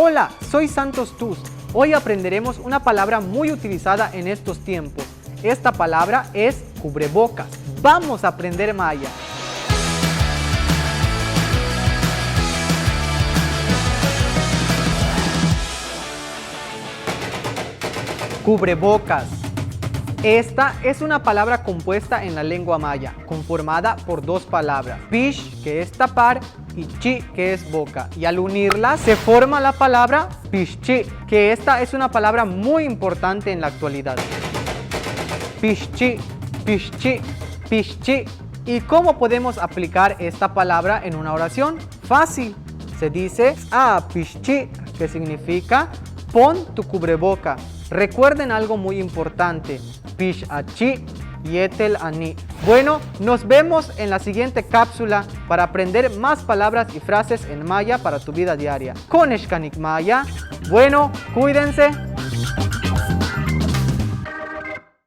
Hola, soy Santos Tuz. Hoy aprenderemos una palabra muy utilizada en estos tiempos. Esta palabra es cubrebocas. Vamos a aprender maya. Cubrebocas. Esta es una palabra compuesta en la lengua maya, conformada por dos palabras, pish, que es tapar, y chi, que es boca. Y al unirlas se forma la palabra pishchi, que esta es una palabra muy importante en la actualidad. Pishchi, pishchi, pishchi. ¿Y cómo podemos aplicar esta palabra en una oración? Fácil. Se dice pishchi, que significa pon tu cubreboca. Recuerden algo muy importante, pish achi, yetel ani. Bueno, nos vemos en la siguiente cápsula para aprender más palabras y frases en maya para tu vida diaria. Con Eshkanik Maya. Bueno, cuídense.